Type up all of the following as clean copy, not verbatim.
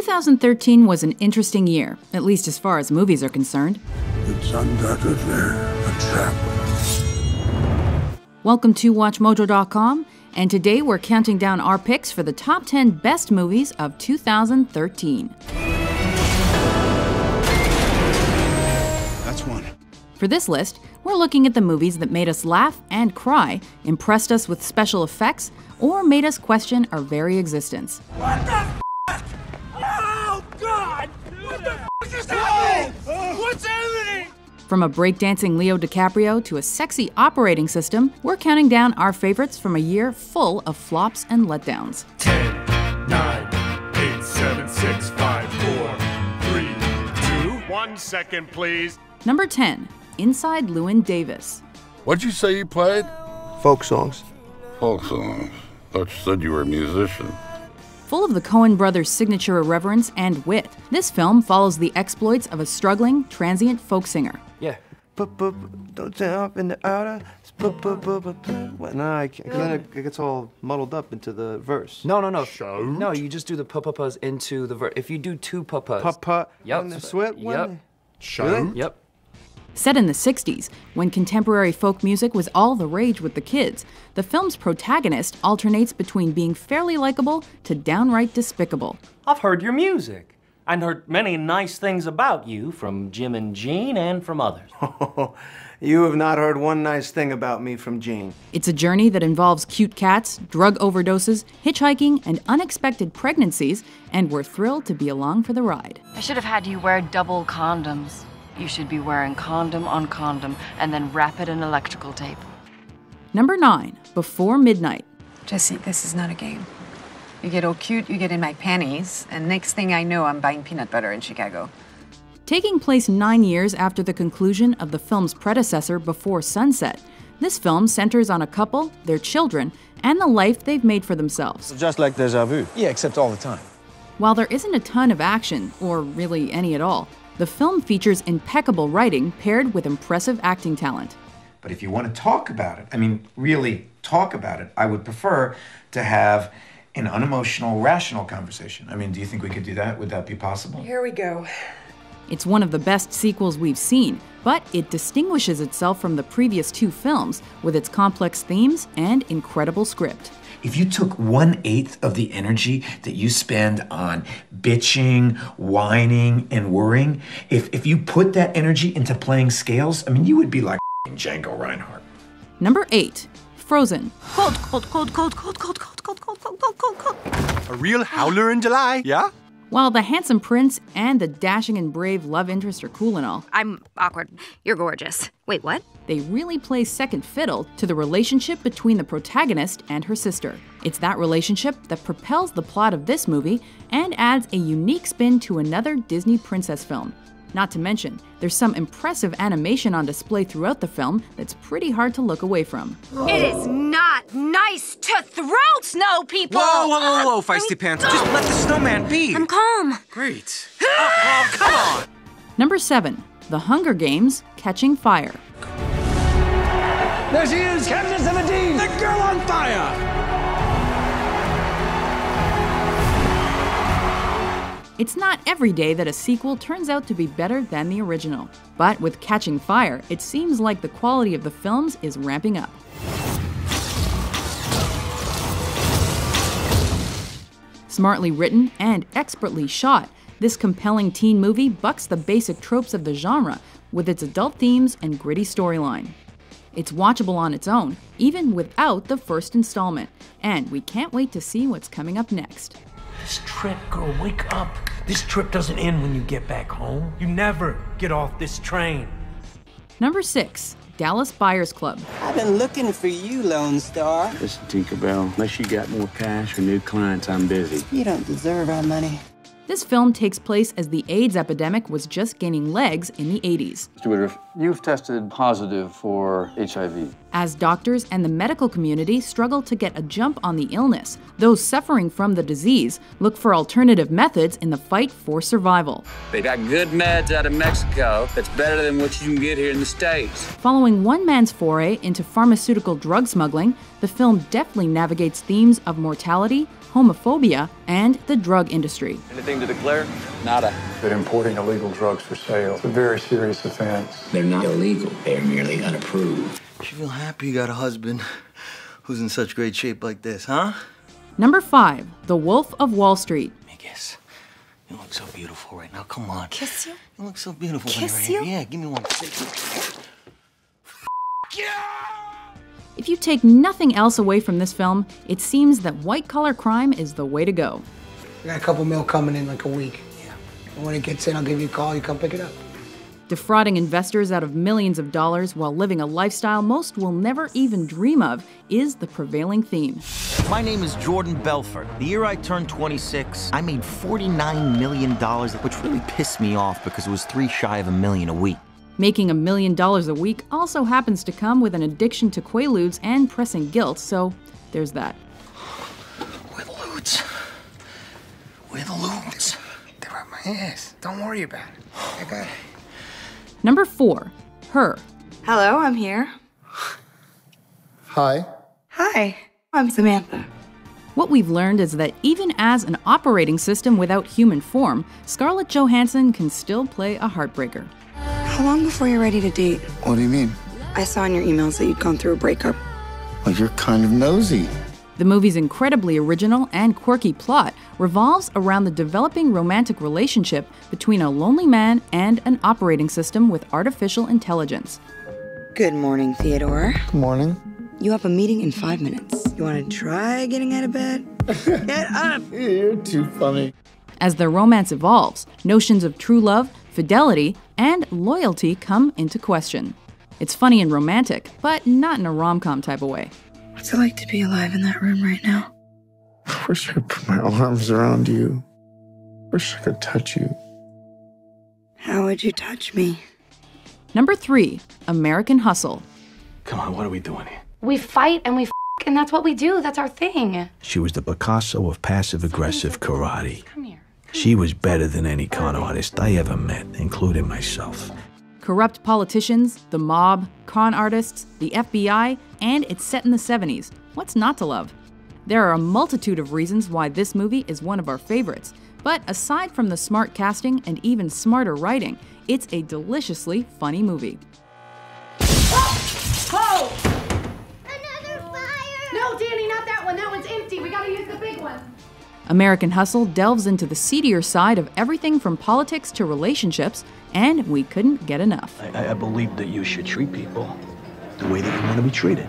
2013 was an interesting year, at least as far as movies are concerned. It's undoubtedly a trap. Welcome to WatchMojo.com, and today we're counting down our picks for the top 10 best movies of 2013. That's one. For this list, we're looking at the movies that made us laugh and cry, impressed us with special effects, or made us question our very existence. What the f***? Oh, God! What the f*** is happening? What's happening? From a breakdancing Leo DiCaprio to a sexy operating system, we're counting down our favorites from a year full of flops and letdowns. 10, 9, 8, 7, 6, 5, 4, 3, 2, 1 second, please. Number 10, Inside Llewyn Davis. What'd you say you played? Folk songs. Folk songs. Thought you said you were a musician. Full of the Coen brothers' signature irreverence and wit, this film follows the exploits of a struggling, transient folk singer. Yeah. Don't jump in the outer. What? No, I can't. 'Cause then it gets all muddled up into the verse. No. Shout. No, you just do the pa-pa-pas into the verse. If you do two pa-pas. Pa-pa. Yep. When the sweat. Yep. Shout. Really? Yep. Set in the 60s, when contemporary folk music was all the rage with the kids, the film's protagonist alternates between being fairly likable to downright despicable. I've heard your music and heard many nice things about you from Jim and Jean and from others. You have not heard one nice thing about me from Jean. It's a journey that involves cute cats, drug overdoses, hitchhiking, and unexpected pregnancies, and we're thrilled to be along for the ride. I should have had you wear double condoms. You should be wearing condom on condom and then wrap it in electrical tape. Number 9, Before Midnight. Jesse, this is not a game. You get all cute, you get in my panties, and next thing I know, I'm buying peanut butter in Chicago. Taking place 9 years after the conclusion of the film's predecessor, Before Sunset, this film centers on a couple, their children, and the life they've made for themselves. Just like Deja Vu. Yeah, except all the time. While there isn't a ton of action, or really any at all, the film features impeccable writing paired with impressive acting talent. But if you want to talk about it, I mean, really talk about it, I would prefer to have an unemotional, rational conversation. I mean, do you think we could do that? Would that be possible? Here we go. It's one of the best sequels we've seen, but it distinguishes itself from the previous two films with its complex themes and incredible script. If you took 1/8 of the energy that you spend on bitching, whining, and worrying, if you put that energy into playing scales, I mean, you would be like Django Reinhardt. Number 8, Frozen. Cold, cold, cold, cold, cold, cold, cold, cold, cold, cold, cold, cold, cold. A real howler in July, yeah? While the handsome prince and the dashing and brave love interest are cool and all, I'm awkward. You're gorgeous. Wait, what? they really play second fiddle to the relationship between the protagonist and her sister. It's that relationship that propels the plot of this movie and adds a unique spin to another Disney princess film. Not to mention, there's some impressive animation on display throughout the film that's pretty hard to look away from. It is not nice to throw snow people! Whoa, feisty pants. Just let the snowman be. I'm calm. Great. Oh, come on. Number 7, The Hunger Games: Catching Fire. There she is, Captain 17! The girl on fire! It's not every day that a sequel turns out to be better than the original. But with Catching Fire, it seems like the quality of the films is ramping up. Smartly written and expertly shot, this compelling teen movie bucks the basic tropes of the genre with its adult themes and gritty storyline. It's watchable on its own, even without the first installment, and we can't wait to see what's coming up next. This trip, girl, wake up. This trip doesn't end when you get back home. You never get off this train. Number 6, Dallas Buyers Club. I've been looking for you, Lone Star. Listen, Tinkerbell, unless you got more cash or new clients, I'm busy. You don't deserve our money. This film takes place as the AIDS epidemic was just gaining legs in the 80s. Mr. Woodruff, You've tested positive for HIV. As doctors and the medical community struggle to get a jump on the illness, those suffering from the disease look for alternative methods in the fight for survival. They got good meds out of Mexico that's better than what you can get here in the States. Following one man's foray into pharmaceutical drug smuggling, the film deftly navigates themes of mortality, homophobia, and the drug industry. Anything to declare? Nada. But importing illegal drugs for sale is a very serious offense. They're not illegal. They're merely unapproved. You feel happy you got a husband who's in such great shape like this, huh? Number 5, The Wolf of Wall Street. Kiss. You look so beautiful right now. Come on. Kiss you? You look so beautiful Kiss when you're you? here. Yeah, give me one. If you take nothing else away from this film, it seems that white-collar crime is the way to go. I got a couple mil coming in like a week. Yeah. And when it gets in, I'll give you a call. You come pick it up. Defrauding investors out of millions of dollars while living a lifestyle most will never even dream of is the prevailing theme. My name is Jordan Belfort. The year I turned 26, I made $49 million, which really pissed me off because it was 3 shy of $1 million a week. Making $1 million a week also happens to come with an addiction to Quaaludes and pressing guilt, so there's that. Where the lewds? Where the lewds? They're right my ass. Don't worry about it. I got it. Number 4, Her. Hello, I'm here. Hi. Hi, I'm Samantha. What we've learned is that even as an operating system without human form, Scarlett Johansson can still play a heartbreaker. How long before you're ready to date? What do you mean? I saw in your emails that you'd gone through a breakup. Well, you're kind of nosy. The movie's incredibly original and quirky plot revolves around the developing romantic relationship between a lonely man and an operating system with artificial intelligence. Good morning, Theodore. Good morning. You have a meeting in 5 minutes. You want to try getting out of bed? Get up! You're too funny. As their romance evolves, notions of true love, fidelity, and loyalty come into question. It's funny and romantic, but not in a rom-com type of way. What's it like to be alive in that room right now? I wish I could put my arms around you. Wish I could touch you. How would you touch me? Number 3, American Hustle. Come on, what are we doing here? We fight and we and that's what we do. That's our thing. She was the Picasso of passive-aggressive karate. Come here. She was better than any con artist I ever met, including myself. Corrupt politicians, the mob, con artists, the FBI, and it's set in the 70s. What's not to love? There are a multitude of reasons why this movie is one of our favorites, but aside from the smart casting and even smarter writing, it's a deliciously funny movie. Oh! Another fire! No, Danny, not that one. That one's empty. We gotta use the big one. American Hustle delves into the seedier side of everything from politics to relationships, and we couldn't get enough. I believe that you should treat people the way that you want to be treated.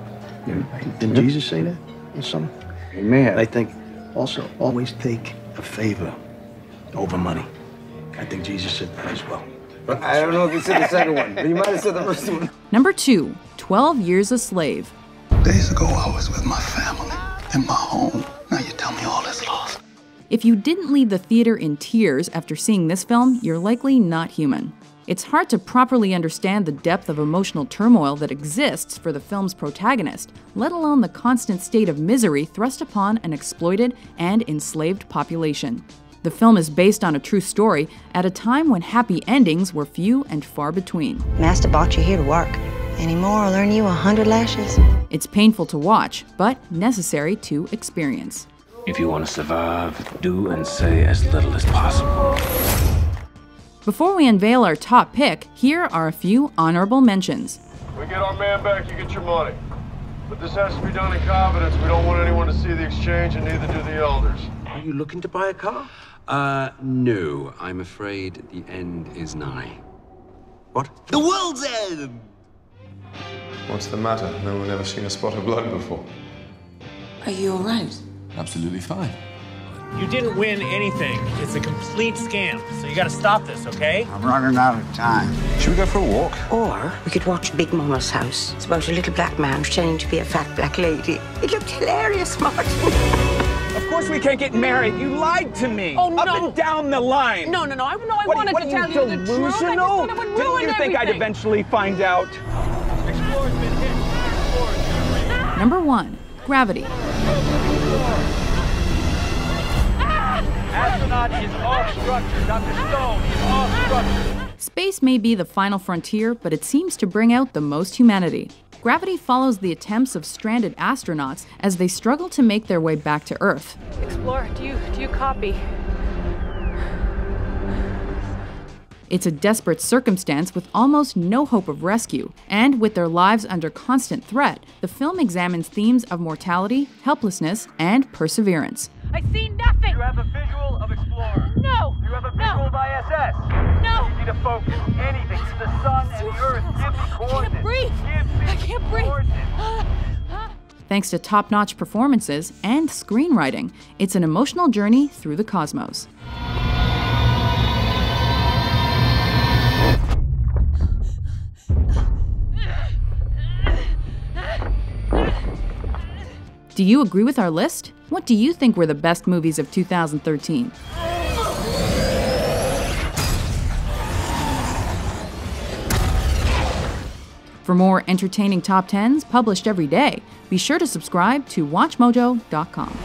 Didn't Jesus say that in some? Amen. I think also always take a favor over money. I think Jesus said that as well. I don't know if you said the second one, but you might have said the first one. Number 2, 12 Years a Slave. Days ago, I was with my family in my home. Now you tell me all is lost. If you didn't leave the theater in tears after seeing this film, you're likely not human. It's hard to properly understand the depth of emotional turmoil that exists for the film's protagonist, let alone the constant state of misery thrust upon an exploited and enslaved population. The film is based on a true story at a time when happy endings were few and far between. Master brought you here to work. Any more, I'll earn you 100 lashes. It's painful to watch, but necessary to experience. If you want to survive, do and say as little as possible. Before we unveil our top pick, here are a few honorable mentions. We get our man back, you get your money. But this has to be done in confidence. We don't want anyone to see the exchange, and neither do the elders. Are you looking to buy a car? No. I'm afraid the end is nigh. What? The world's end! What's the matter? No one ever seen a spot of blood before. Are you all right? Absolutely fine. You didn't win anything. It's a complete scam. So you gotta stop this, okay? I'm running out of time. Should we go for a walk? Or we could watch Big Mama's House. It's about a little black man pretending to be a fat black lady. It looked hilarious, Martin. Of course we can't get married. You lied to me. Oh, no. Up and down the line. No, I wanted to tell you the truth. I just thought it would ruin Didn't you think I'd eventually find out? Explorer's been hit. Number 1. Gravity. Astronaut is off structure. Dr. Stone is off structure. Space may be the final frontier, but it seems to bring out the most humanity. Gravity follows the attempts of stranded astronauts as they struggle to make their way back to Earth. Explorer, do you copy? It's a desperate circumstance with almost no hope of rescue, and with their lives under constant threat, the film examines themes of mortality, helplessness, and perseverance. I see nothing! You have a visual of Explorer. No! You have a visual of ISS. No! You need to focus. Anything. The sun and the Earth. Give me coordinates. I can't breathe! I can't breathe! Thanks to top-notch performances and screenwriting, it's an emotional journey through the cosmos. Do you agree with our list? What do you think were the best movies of 2013? For more entertaining top 10s published every day, be sure to subscribe to WatchMojo.com.